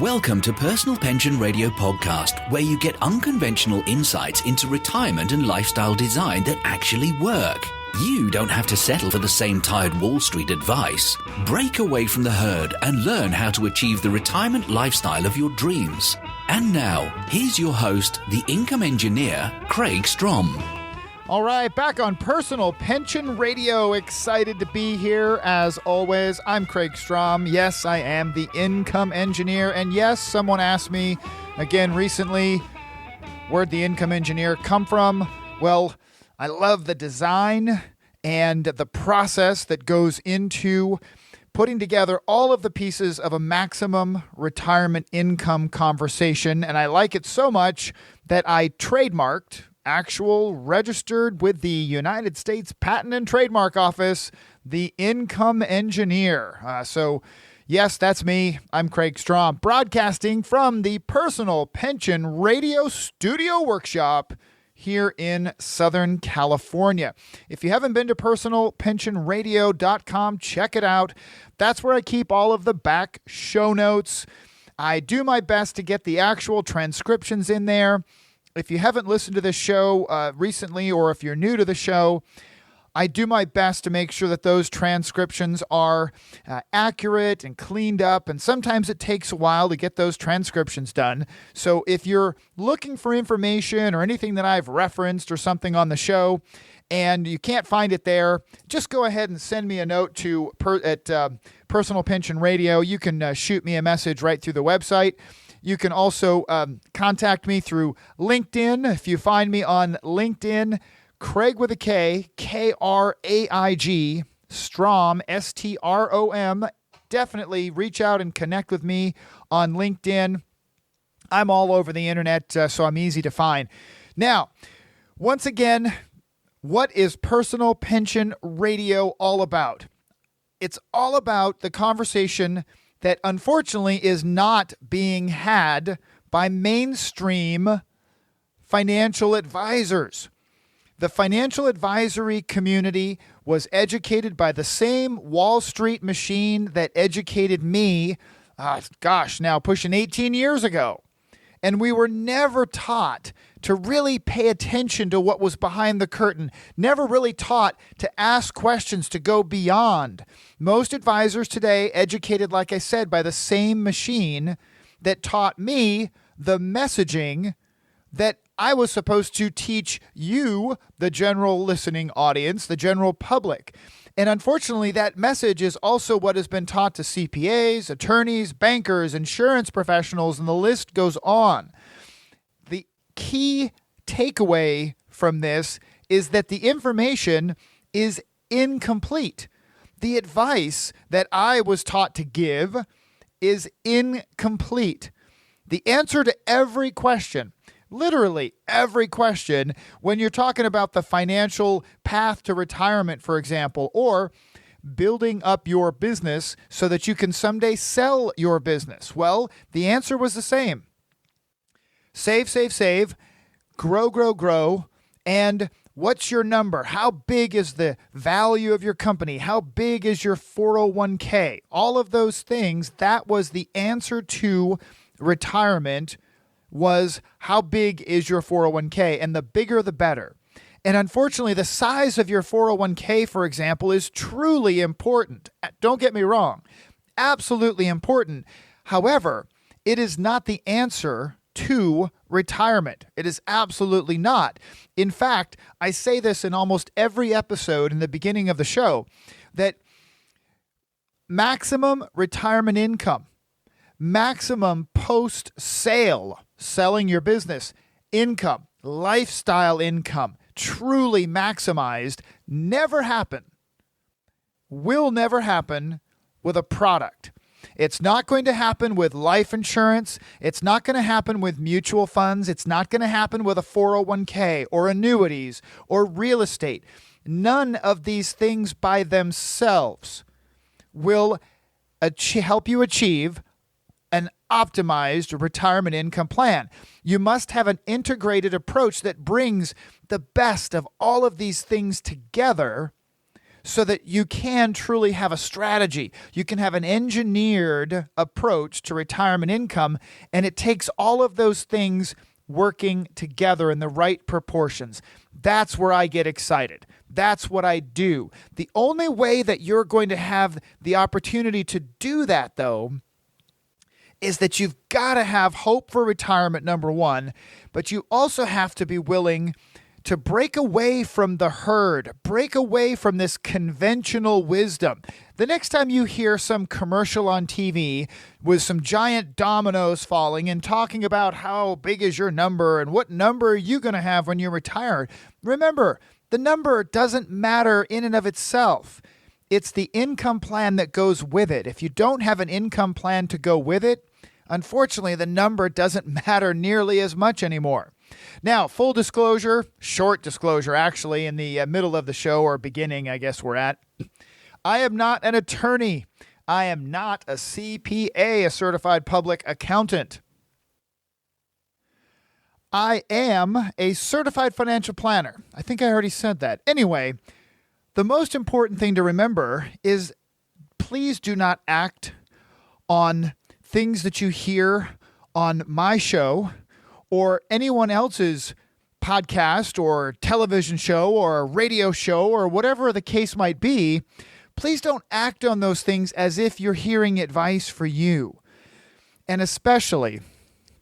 Welcome to Personal Pension Radio Podcast, where you get unconventional insights into retirement and lifestyle design that actually work. You don't have to settle for the same tired Wall Street advice. Break away from the herd and learn how to achieve the retirement lifestyle of your dreams. And now, here's your host, the income engineer, Kraig Strom. All right, back on Personal Pension Radio. Excited to be here as always. I'm Kraig Strom. Yes, I am the income engineer. And yes, someone asked me again recently, where'd the income engineer come from? Well, I love the design and the process that goes into putting together all of the pieces of a maximum retirement income conversation. And I like it so much that I trademarked, actual registered with the United States Patent and Trademark Office, the income engineer. So yes, that's me. I'm Kraig Strom, broadcasting from the Personal Pension Radio Studio Workshop here in Southern California. If you haven't been to personalpensionradio.com, check it out. That's where I keep all of the back show notes. I do my best to get the actual transcriptions in there. If you haven't listened to this show recently, or if you're new to the show, I do my best to make sure that those transcriptions are accurate and cleaned up, and sometimes it takes a while to get those transcriptions done. So if you're looking for information or anything that I've referenced or something on the show, and you can't find it there, just go ahead and send me a note at Personal Pension Radio. You can shoot me a message right through the website. You can also contact me through LinkedIn. If you find me on LinkedIn, Kraig with a K, K-R-A-I-G, Strom, S-T-R-O-M. Definitely reach out and connect with me on LinkedIn. I'm all over the internet, so I'm easy to find. Now, once again, what is Personal Pension Radio all about? It's all about the conversation that unfortunately is not being had by mainstream financial advisors. The financial advisory community was educated by the same Wall Street machine that educated me, now pushing 18 years ago. And we were never taught to really pay attention to what was behind the curtain, never really taught to ask questions, to go beyond. Most advisors today educated, like I said, by the same machine that taught me the messaging that I was supposed to teach you, the general listening audience, the general public. And unfortunately, that message is also what has been taught to CPAs, attorneys, bankers, insurance professionals, and the list goes on. The key takeaway from this is that the information is incomplete. The advice that I was taught to give is incomplete. The answer to every question, literally every question, when you're talking about the financial path to retirement, for example, or building up your business so that you can someday sell your business, well, the answer was the same. Save, save, save, grow, grow, grow, and what's your number? How big is the value of your company? How big is your 401k? All of those things, that was the answer to retirement, was how big is your 401k, and the bigger the better. And unfortunately, the size of your 401k, for example, is truly important. Don't get me wrong, absolutely important. However, it is not the answer to retirement. It is absolutely not. In fact, I say this in almost every episode in the beginning of the show, that maximum retirement income, maximum post-sale, selling your business, income, lifestyle income, truly maximized, never happen, will never happen with a product. It's not going to happen with life insurance. It's not going to happen with mutual funds. It's not going to happen with a 401k or annuities or real estate. None of these things by themselves will help you achieve an optimized retirement income plan. You must have an integrated approach that brings the best of all of these things together so that you can truly have a strategy. You can have an engineered approach to retirement income, and it takes all of those things working together in the right proportions. That's where I get excited. That's what I do. The only way that you're going to have the opportunity to do that, though, is that you've got to have hope for retirement, number one, but you also have to be willing to break away from the herd, break away from this conventional wisdom. The next time you hear some commercial on TV with some giant dominoes falling and talking about how big is your number and what number are you going to have when you retire, remember, the number doesn't matter in and of itself. It's the income plan that goes with it. If you don't have an income plan to go with it, unfortunately, the number doesn't matter nearly as much anymore. Now, full disclosure, short disclosure, actually, in the middle of the show or beginning, I guess we're at. I am not an attorney. I am not a CPA, a certified public accountant. I am a certified financial planner. I think I already said that. Anyway, the most important thing to remember is please do not act on things that you hear on my show or anyone else's podcast or television show or radio show or whatever the case might be. Please don't act on those things as if you're hearing advice for you. And especially,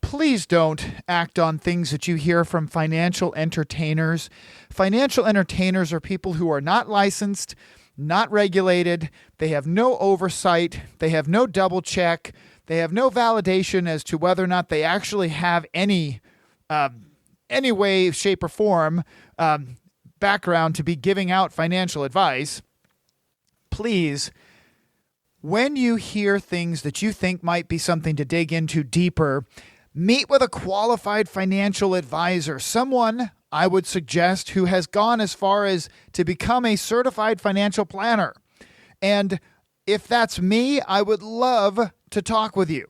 please don't act on things that you hear from financial entertainers. Financial entertainers are people who are not licensed, not regulated. They have no oversight. They have no double check. They have no validation as to whether or not they actually have any way, shape, or form background to be giving out financial advice. Please, when you hear things that you think might be something to dig into deeper, meet with a qualified financial advisor, someone I would suggest who has gone as far as to become a certified financial planner. And if that's me, I would love to talk with you.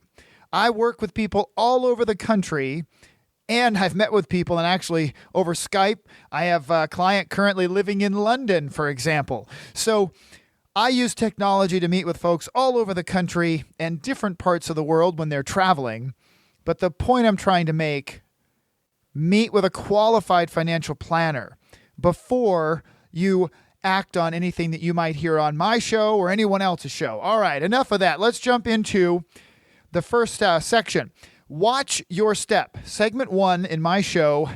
I work with people all over the country, and I've met with people, and actually over Skype. I have a client currently living in London, for example. So I use technology to meet with folks all over the country and different parts of the world when they're traveling. But the point I'm trying to make, meet with a qualified financial planner before you act on anything that you might hear on my show or anyone else's show. All right, enough of that. Let's jump into the first section. Watch Your Step. Segment 1 in my show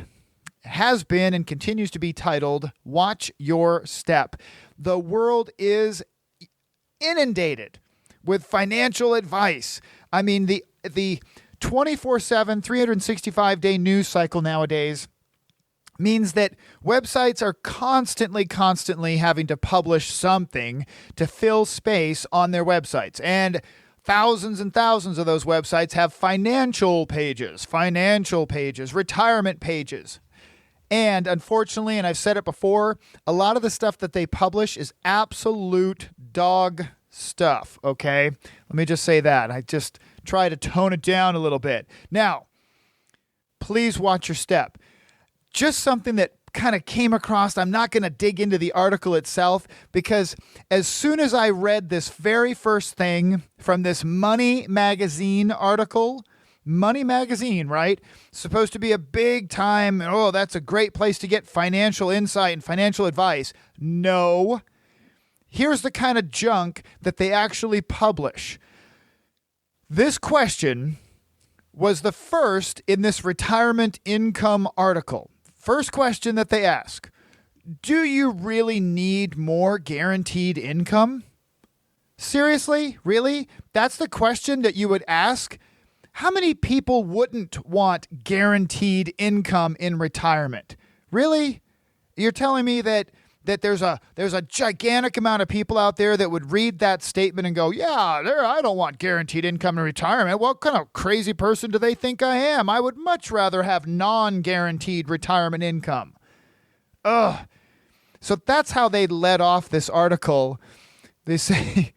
has been and continues to be titled Watch Your Step. The world is inundated with financial advice. I mean, the 24/7, 365-day news cycle nowadays means that websites are constantly having to publish something to fill space on their websites. And thousands and thousands of those websites have financial pages, retirement pages. And unfortunately, and I've said it before, a lot of the stuff that they publish is absolute dog stuff, okay? Let me just say that. I just try to tone it down a little bit. Now, please watch your step. Just something that kind of came across. I'm not going to dig into the article itself because as soon as I read this very first thing from this Money Magazine article, Money Magazine, right? Supposed to be a big time, oh, that's a great place to get financial insight and financial advice. No. Here's the kind of junk that they actually publish. This question was the first in this retirement income article. First question that they ask, do you really need more guaranteed income? Seriously? Really? That's the question that you would ask? How many people wouldn't want guaranteed income in retirement? Really? You're telling me that there's a gigantic amount of people out there that would read that statement and go, I don't want guaranteed income in retirement. What kind of crazy person do they think I am? I would much rather have non-guaranteed retirement income. Ugh. So that's how they led off this article. They say,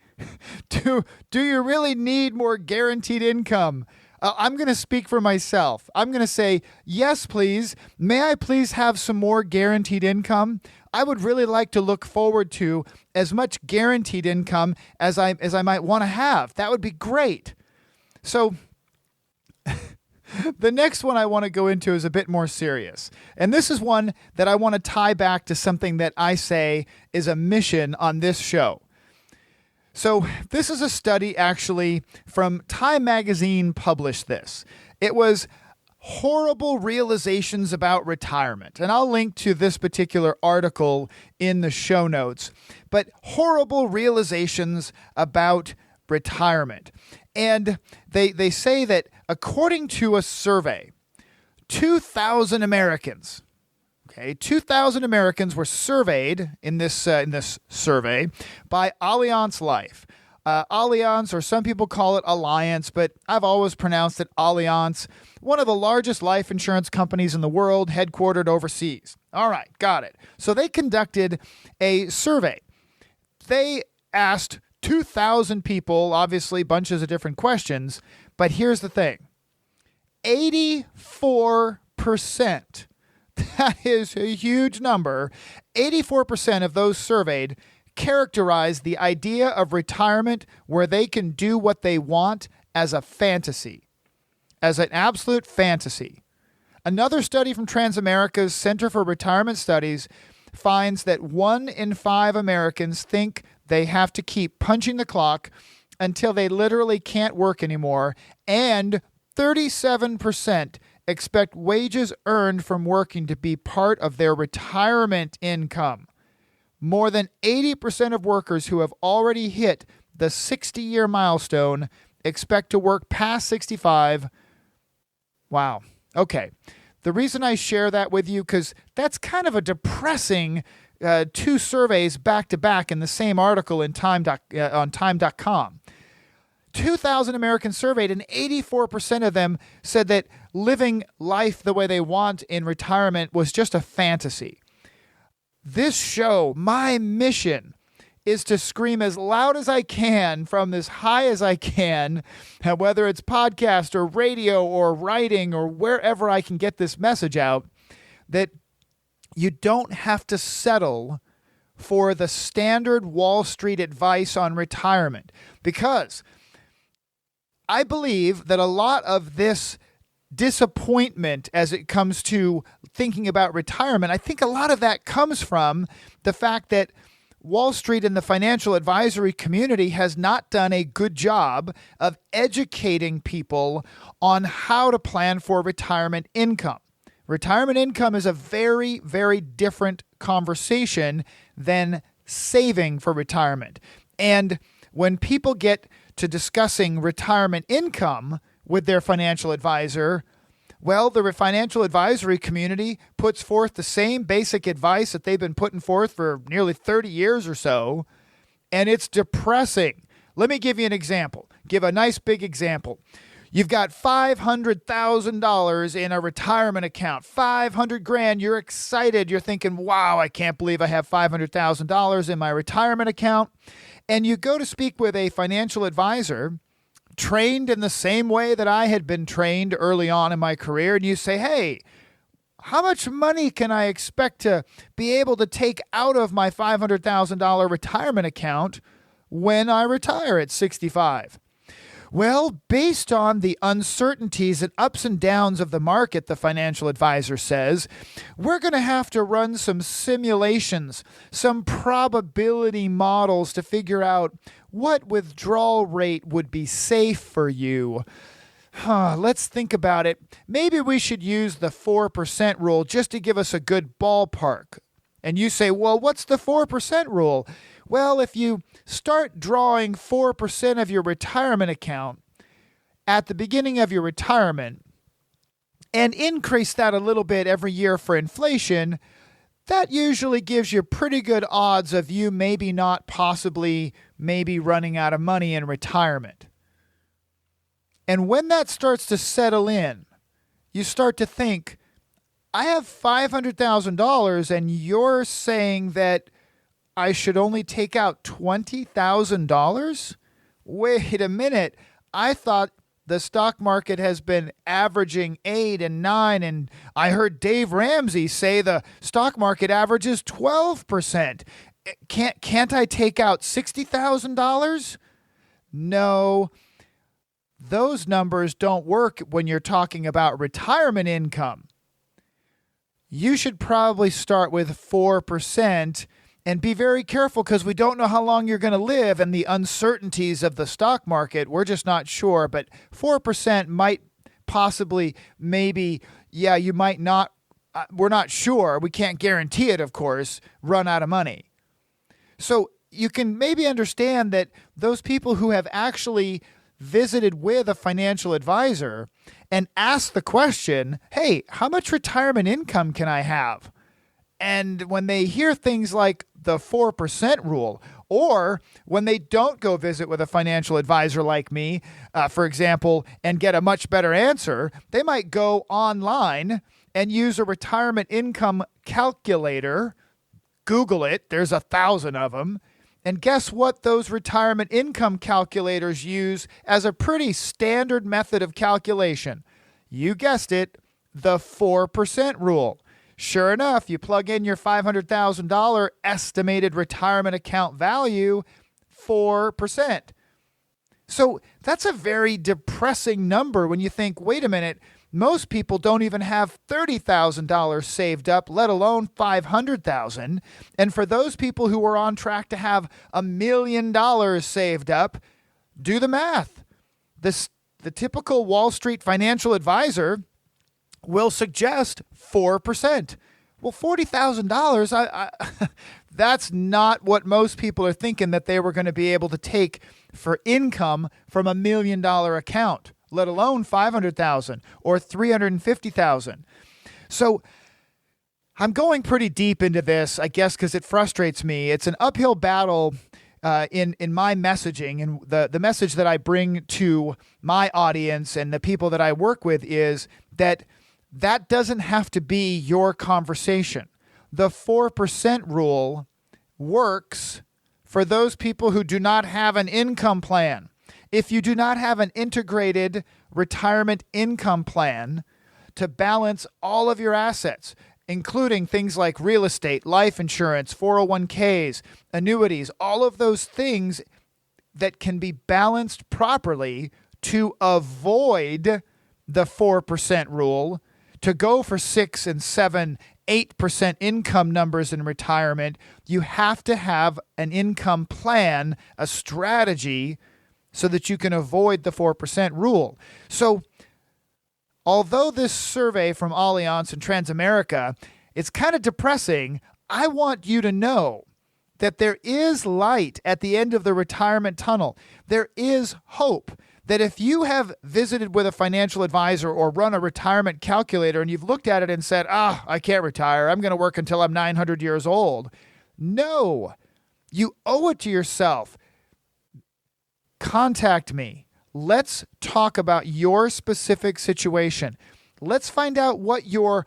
do you really need more guaranteed income? I'm going to speak for myself. I'm going to say, yes, please. May I please have some more guaranteed income? I would really like to look forward to as much guaranteed income as I might want to have. That would be great. So the next one I want to go into is a bit more serious. And this is one that I want to tie back to something that I say is a mission on this show. So this is a study actually from Time Magazine published this. It was horrible realizations about retirement. And I'll link to this particular article in the show notes. But horrible realizations about retirement. And they say that according to a survey, 2,000 Americans, 2,000 Americans were surveyed in this survey by Allianz Life. Allianz, or some people call it Alliance, but I've always pronounced it Allianz, one of the largest life insurance companies in the world, headquartered overseas. All right, got it. So they conducted a survey. They asked 2,000 people, obviously bunches of different questions, but here's the thing. 84%, that is a huge number, 84% of those surveyed characterize the idea of retirement where they can do what they want as a fantasy, as an absolute fantasy. Another study from Transamerica's Center for Retirement Studies finds that 1 in 5 Americans think they have to keep punching the clock until they literally can't work anymore, and 37% expect wages earned from working to be part of their retirement income. More than 80% of workers who have already hit the 60-year milestone expect to work past 65. Wow. Okay. The reason I share that with you, because that's kind of a depressing 2 surveys back-to-back in the same article in on time.com. 2,000 Americans surveyed, and 84% of them said that living life the way they want in retirement was just a fantasy. This show, my mission, is to scream as loud as I can from as high as I can, whether it's podcast or radio or writing or wherever I can get this message out, that you don't have to settle for the standard Wall Street advice on retirement, because I believe that a lot of this disappointment as it comes to thinking about retirement, I think a lot of that comes from the fact that Wall Street and the financial advisory community has not done a good job of educating people on how to plan for retirement income. Retirement income is a very, very different conversation than saving for retirement. And when people get to discussing retirement income with their financial advisor, well, the financial advisory community puts forth the same basic advice that they've been putting forth for nearly 30 years or so, and it's depressing. Let me give you an example. Give a nice big example. You've got $500,000 in a retirement account, $500,000. You're excited. You're thinking, wow, I can't believe I have $500,000 in my retirement account. And you go to speak with a financial advisor trained in the same way that I had been trained early on in my career. And you say, hey, how much money can I expect to be able to take out of my $500,000 retirement account when I retire at 65? Well, based on the uncertainties and ups and downs of the market, the financial advisor says, we're going to have to run some simulations, some probability models to figure out what withdrawal rate would be safe for you. Let's think about it. Maybe we should use the 4% rule just to give us a good ballpark. And you say, well, what's the 4% rule? Well, if you start drawing 4% of your retirement account at the beginning of your retirement and increase that a little bit every year for inflation, that usually gives you pretty good odds of you maybe not possibly maybe running out of money in retirement. And when that starts to settle in, you start to think, I have $500,000 and you're saying that I should only take out $20,000? Wait a minute. I thought the stock market has been averaging 8 and 9, and I heard Dave Ramsey say the stock market averages 12%. Can't I take out $60,000? No, those numbers don't work when you're talking about retirement income. You should probably start with 4%. And be very careful because we don't know how long you're going to live and the uncertainties of the stock market. We're just not sure. But 4% might possibly, maybe, you might not. We're not sure. We can't guarantee it, of course, run out of money. So you can maybe understand that those people who have actually visited with a financial advisor and asked the question, hey, how much retirement income can I have? And when they hear things like the 4% rule, or when they don't go visit with a financial advisor like me, for example, and get a much better answer, they might go online and use a retirement income calculator. Google it. There's 1,000 of them. And guess what those retirement income calculators use as a pretty standard method of calculation? You guessed it, the 4% rule. Sure enough, you plug in your $500,000 estimated retirement account value, 4%. So that's a very depressing number when you think, wait a minute, most people don't even have $30,000 saved up, let alone $500,000. And for those people who are on track to have $1 million saved up, do the math. The typical Wall Street financial advisor will suggest 4%. Well, $40,000, that's not what most people are thinking that they were going to be able to take for income from $1 million account, let alone $500,000 or $350,000. So I'm going pretty deep into this, I guess, because it frustrates me. It's an uphill battle in my messaging, and the message that I bring to my audience and the people that I work with is that doesn't have to be your conversation. The 4% rule works for those people who do not have an income plan. If you do not have an integrated retirement income plan to balance all of your assets, including things like real estate, life insurance, 401ks, annuities, all of those things that can be balanced properly to avoid the 4% rule, to go for 6 and 7, 8% income numbers in retirement, you have to have an income plan, a strategy, so that you can avoid the 4% rule. So although this survey from Allianz and Transamerica, it's kind of depressing, I want you to know that there is light at the end of the retirement tunnel. There is hope. That if you have visited with a financial advisor or run a retirement calculator and you've looked at it and said, I can't retire, I'm going to work until I'm 900 years old. No, you owe it to yourself. Contact me. Let's talk about your specific situation. Let's find out what you're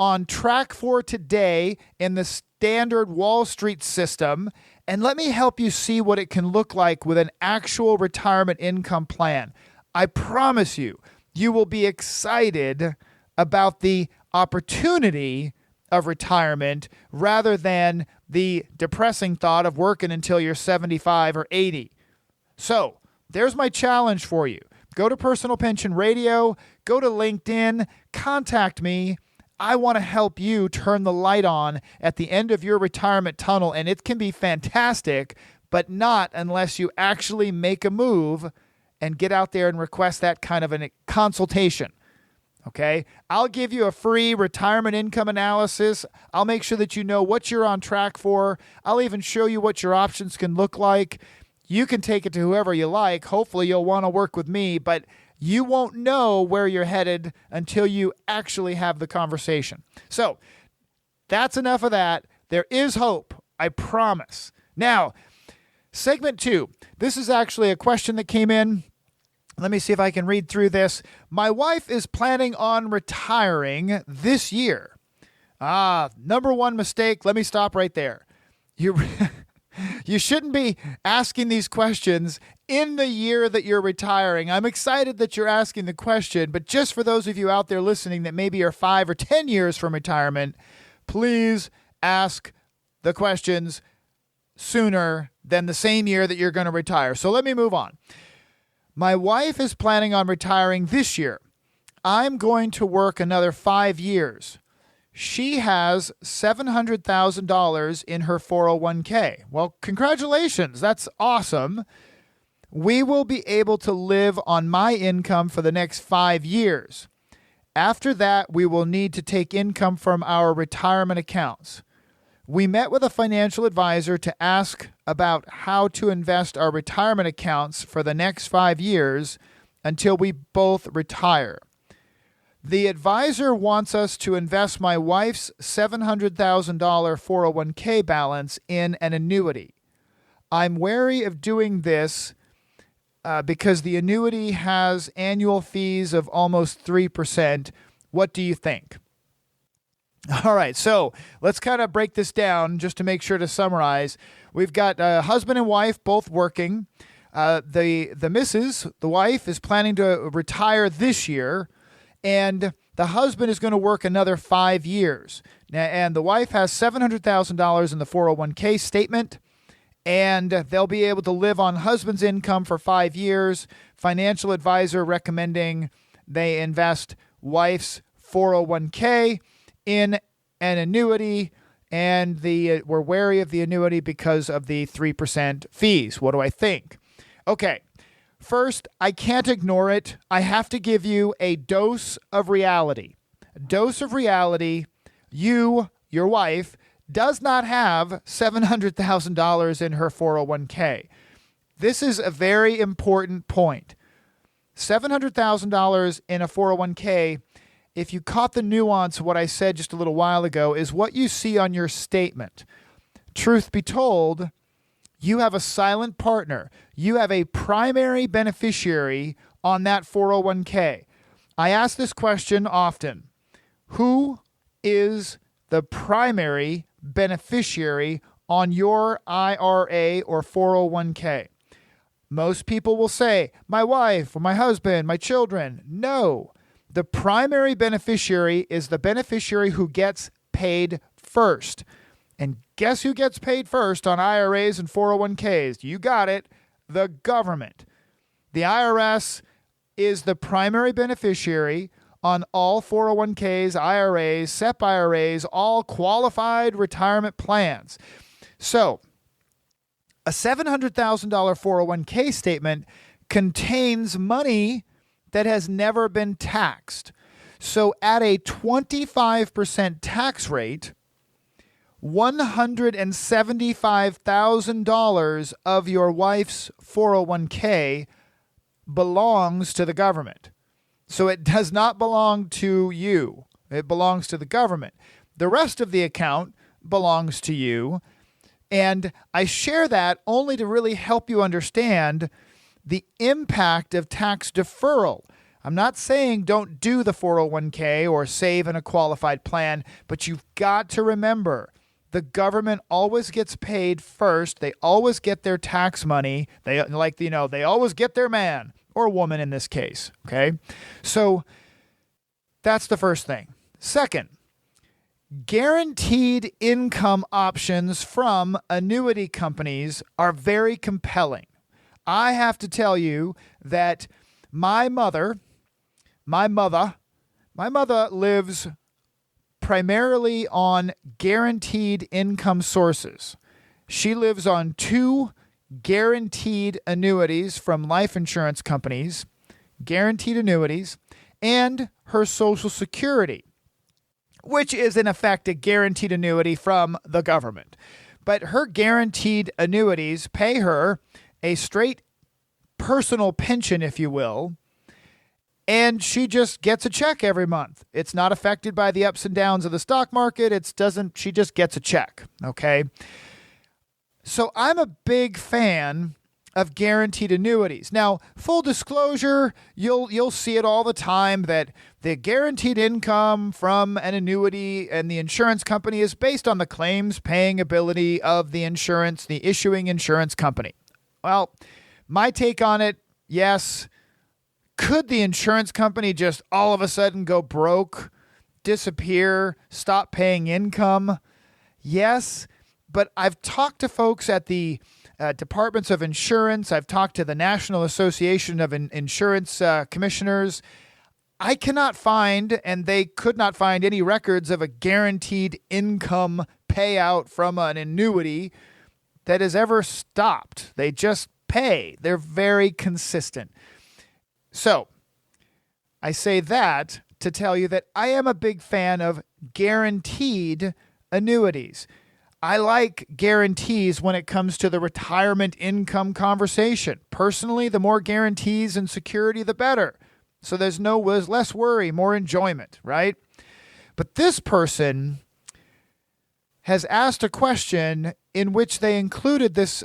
on track for today in the standard Wall Street system, and let me help you see what it can look like with an actual retirement income plan. I promise you, you will be excited about the opportunity of retirement rather than the depressing thought of working until you're 75 or 80. So there's my challenge for you. Go to Personal Pension Radio, go to LinkedIn, contact me. I want to help you turn the light on at the end of your retirement tunnel, and it can be fantastic, but not unless you actually make a move and get out there and request that kind of a consultation. Okay? I'll give you a free retirement income analysis. I'll make sure that you know what you're on track for. I'll even show you what your options can look like. You can take it to whoever you like. Hopefully you'll want to work with me, but you won't know where you're headed until you actually have the conversation. So that's enough of that. There is hope, I promise. Now, segment 2. This is actually a question that came in. Let me see if I can read through this. My wife is planning on retiring this year. Number one mistake. Let me stop right there. You shouldn't be asking these questions in the year that you're retiring. I'm excited that you're asking the question, but just for those of you out there listening that maybe are 5 or 10 years from retirement, please ask the questions sooner than the same year that you're going to retire. So let me move on. My wife is planning on retiring this year. I'm going to work another 5 years. She has $700,000 in her 401k. Well, congratulations. That's awesome. We will be able to live on my income for the next 5 years. After that, we will need to take income from our retirement accounts. We met with a financial advisor to ask about how to invest our retirement accounts for the next 5 years until we both retire. The advisor wants us to invest my wife's $700,000 401k balance in an annuity. I'm wary of doing this because the annuity has annual fees of almost 3%. What do you think? All right, so let's kind of break this down just to make sure to summarize. We've got husband and wife both working. The missus, the wife, is planning to retire this year, and the husband is going to work another 5 years. And the wife has $700,000 in the 401k statement, and they'll be able to live on husband's income for 5 years. Financial advisor recommending they invest wife's 401k in an annuity, and we're wary of the annuity because of the 3% fees. What do I think? Okay. First, I can't ignore it. I have to give you a dose of reality. A dose of reality. You, your wife, does not have $700,000 in her 401k. This is a very important point. $700,000 in a 401k, if you caught the nuance of what I said just a little while ago, is what you see on your statement. Truth be told, you have a silent partner. You have a primary beneficiary on that 401k. I ask this question often. Who is the primary beneficiary on your IRA or 401k? Most people will say, my wife or my husband, my children. No. The primary beneficiary is the beneficiary who gets paid first. And guess who gets paid first on IRAs and 401ks? You got it, the government. The IRS is the primary beneficiary on all 401ks, IRAs, SEP IRAs, all qualified retirement plans. So, a $700,000 401k statement contains money that has never been taxed. So, at a 25% tax rate, $175,000 of your wife's 401k belongs to the government. So it does not belong to you. It belongs to the government. The rest of the account belongs to you. And I share that only to really help you understand the impact of tax deferral. I'm not saying don't do the 401k or save in a qualified plan, but you've got to remember the government always gets paid first. They always get their tax money. They always get their man or woman in this case. Okay. So that's the first thing. Second, guaranteed income options from annuity companies are very compelling. I have to tell you that my mother lives primarily on guaranteed income sources. She lives on 2 guaranteed annuities from life insurance companies, guaranteed annuities, and her Social Security, which is in effect a guaranteed annuity from the government. But her guaranteed annuities pay her a straight personal pension, if you will, and she just gets a check every month. It's not affected by the ups and downs of the stock market. She just gets a check. Okay. So I'm a big fan of guaranteed annuities. Now, full disclosure, you'll see it all the time that the guaranteed income from an annuity and the insurance company is based on the claims paying ability of the issuing insurance company. Well, my take on it, yes. Could the insurance company just all of a sudden go broke, disappear, stop paying income? Yes, but I've talked to folks at the departments of insurance. I've talked to the National Association of Insurance Commissioners. I cannot find, and they could not find, any records of a guaranteed income payout from an annuity that has ever stopped. They just pay. They're very consistent. So I say that to tell you that I am a big fan of guaranteed annuities. I like guarantees when it comes to the retirement income conversation. Personally, the more guarantees and security, the better. So there's less worry, more enjoyment, right? But this person has asked a question in which they included this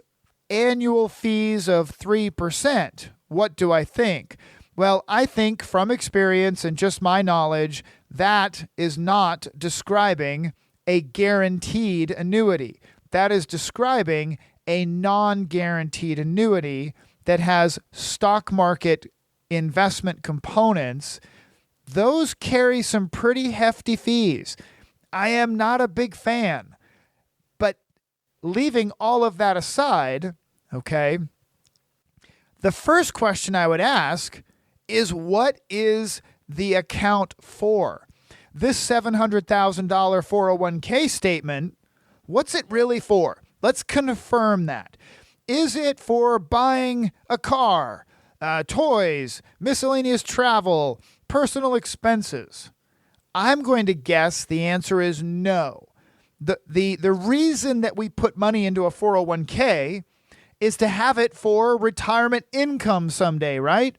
annual fees of 3%. What do I think? Well, I think from experience and just my knowledge, that is not describing a guaranteed annuity. That is describing a non-guaranteed annuity that has stock market investment components. Those carry some pretty hefty fees. I am not a big fan. But leaving all of that aside, okay, the first question I would ask is, what is the account for? This $700,000 401k statement, what's it really for? Let's confirm that. Is it for buying a car, toys, miscellaneous travel, personal expenses? I'm going to guess the answer is no. The reason that we put money into a 401k is to have it for retirement income someday, right?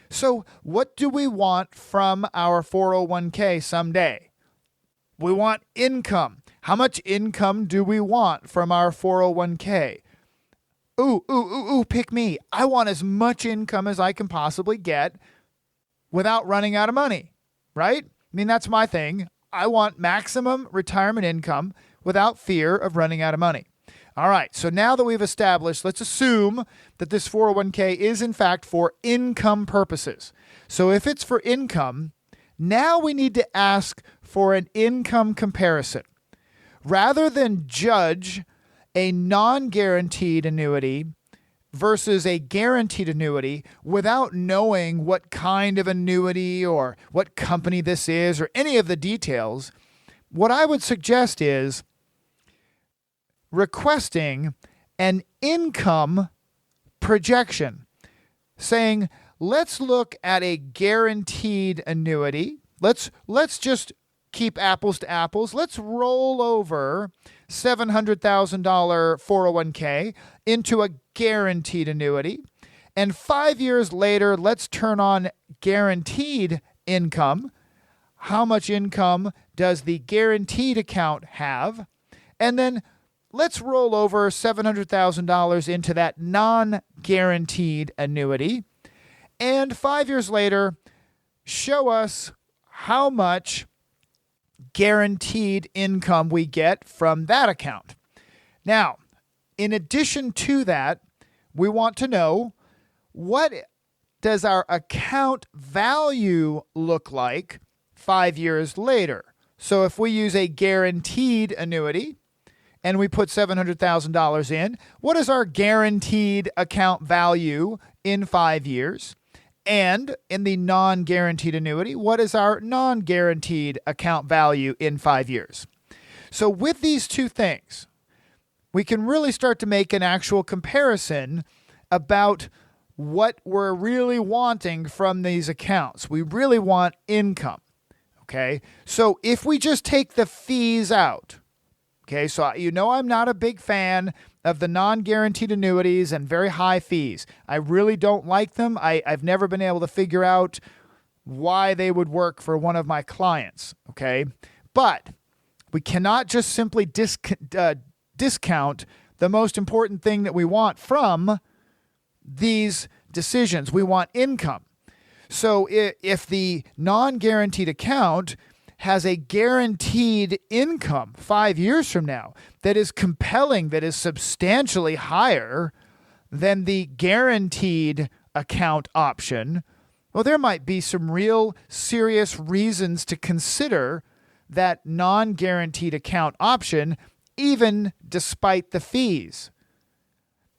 So what do we want from our 401k someday? We want income. How much income do we want from our 401k? Ooh, pick me. I want as much income as I can possibly get without running out of money, right? I mean, that's my thing. I want maximum retirement income without fear of running out of money. All right, so now that we've established, let's assume that this 401k is in fact for income purposes. So if it's for income, now we need to ask for an income comparison. Rather than judge a non-guaranteed annuity versus a guaranteed annuity without knowing what kind of annuity or what company this is or any of the details, what I would suggest is requesting an income projection, saying, let's look at a guaranteed annuity. Let's just keep apples to apples. Let's roll over $700,000 401k into a guaranteed annuity. And 5 years later, let's turn on guaranteed income. How much income does the guaranteed account have? And then let's roll over $700,000 into that non-guaranteed annuity. And 5 years later, show us how much guaranteed income we get from that account. Now, in addition to that, we want to know, what does our account value look like 5 years later? So if we use a guaranteed annuity and we put $700,000 in, what is our guaranteed account value in 5 years? And in the non-guaranteed annuity, what is our non-guaranteed account value in 5 years? So with these two things, we can really start to make an actual comparison about what we're really wanting from these accounts. We really want income, okay? So if we just take the fees out, okay, so I'm not a big fan of the non-guaranteed annuities and very high fees. I really don't like them. I've never been able to figure out why they would work for one of my clients, okay? But we cannot just simply discount the most important thing that we want from these decisions. We want income. So if the non-guaranteed account has a guaranteed income 5 years from now that is compelling, that is substantially higher than the guaranteed account option, well, there might be some real serious reasons to consider that non-guaranteed account option, even despite the fees.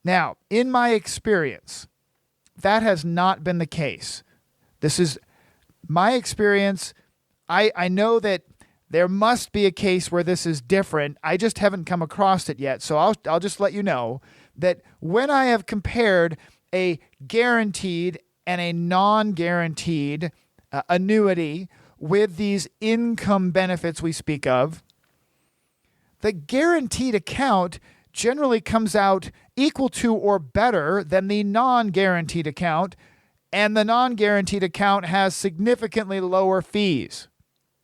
Now, in my experience, that has not been the case. This is my experience. I know that there must be a case where this is different. I just haven't come across it yet. So I'll just let you know that when I have compared a guaranteed and a non-guaranteed annuity with these income benefits we speak of, the guaranteed account generally comes out equal to or better than the non-guaranteed account, and the non-guaranteed account has significantly lower fees,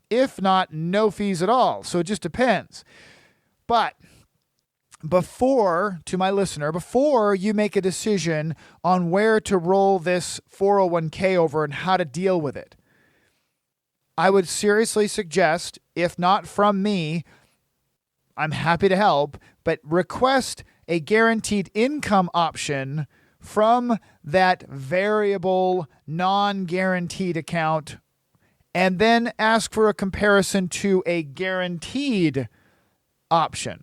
if not no fees at all. So it just depends. But before you make a decision on where to roll this 401k over and how to deal with it, I would seriously suggest, if not from me, I'm happy to help, but request a guaranteed income option from that variable non-guaranteed account, and then ask for a comparison to a guaranteed option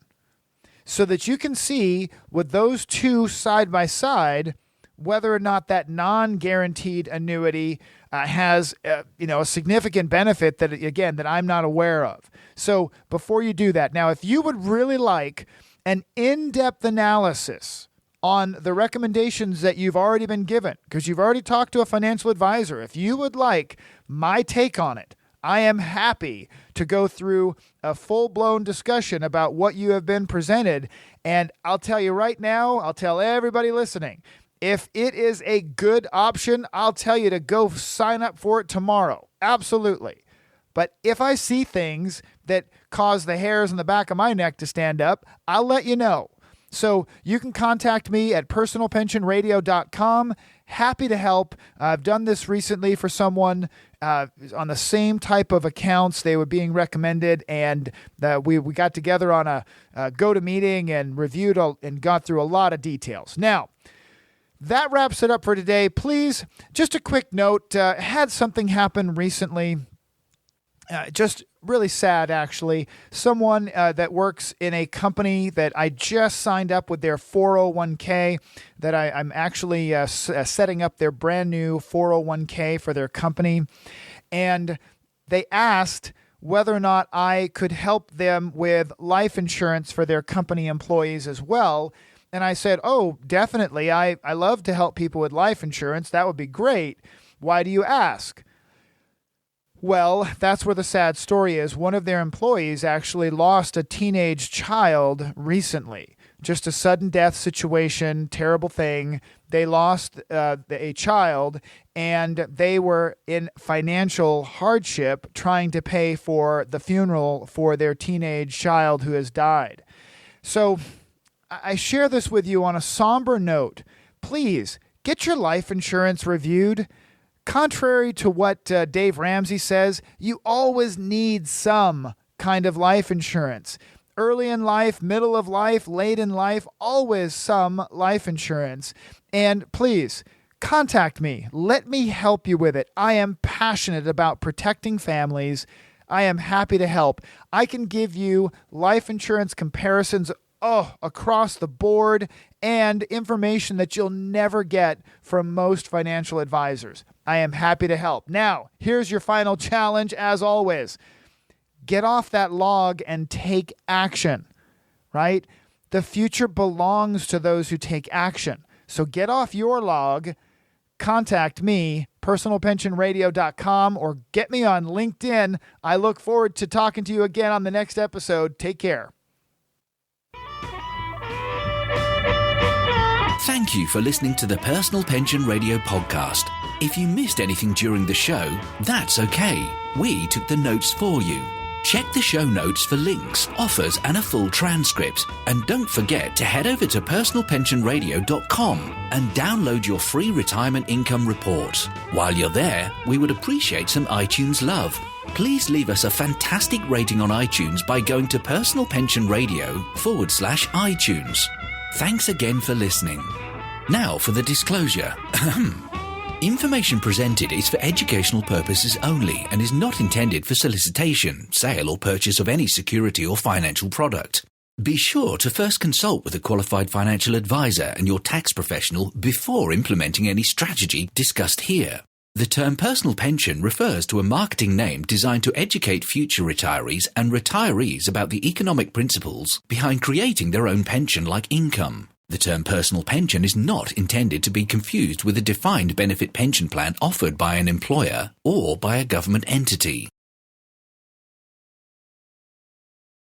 so that you can see with those two side by side whether or not that non-guaranteed annuity has a significant benefit that I'm not aware of. So before you do that, now if you would really like an in-depth analysis on the recommendations that you've already been given, because you've already talked to a financial advisor, if you would like my take on it, I am happy to go through a full-blown discussion about what you have been presented. And I'll tell you right now, I'll tell everybody listening, if it is a good option, I'll tell you to go sign up for it tomorrow. Absolutely. But if I see things that cause the hairs on the back of my neck to stand up, I'll let you know. So you can contact me at personalpensionradio.com. Happy to help. I've done this recently for someone on the same type of accounts. They were being recommended, and we got together on a go-to meeting and reviewed and got through a lot of details. Now, that wraps it up for today. Please, just a quick note, had something happen recently. Just really sad, actually. Someone that works in a company that I just signed up with their 401k, that I'm actually setting up their brand new 401k for their company. And they asked whether or not I could help them with life insurance for their company employees as well. And I said, oh, definitely. I love to help people with life insurance. That would be great. Why do you ask? Well, that's where the sad story is. One of their employees actually lost a teenage child recently. Just a sudden death situation, terrible thing. They lost a child, and they were in financial hardship trying to pay for the funeral for their teenage child who has died. So I share this with you on a somber note. Please get your life insurance reviewed. Contrary to what Dave Ramsey says, you always need some kind of life insurance. Early in life, middle of life, late in life, always some life insurance. And please, contact me. Let me help you with it. I am passionate about protecting families. I am happy to help. I can give you life insurance comparisons across the board and information that you'll never get from most financial advisors. I am happy to help. Now, here's your final challenge as always. Get off that log and take action, right? The future belongs to those who take action. So get off your log, contact me, personalpensionradio.com, or get me on LinkedIn. I look forward to talking to you again on the next episode. Take care. Thank you for listening to the Personal Pension Radio podcast. If you missed anything during the show, that's okay. We took the notes for you. Check the show notes for links, offers and a full transcript. And don't forget to head over to personalpensionradio.com and download your free retirement income report. While you're there, we would appreciate some iTunes love. Please leave us a fantastic rating on iTunes by going to personalpensionradio.com/iTunes. Thanks again for listening. Now for the disclosure. Information presented is for educational purposes only and is not intended for solicitation, sale or purchase of any security or financial product. Be sure to first consult with a qualified financial advisor and your tax professional before implementing any strategy discussed here. The term personal pension refers to a marketing name designed to educate future retirees and retirees about the economic principles behind creating their own pension-like income. The term personal pension is not intended to be confused with a defined benefit pension plan offered by an employer or by a government entity.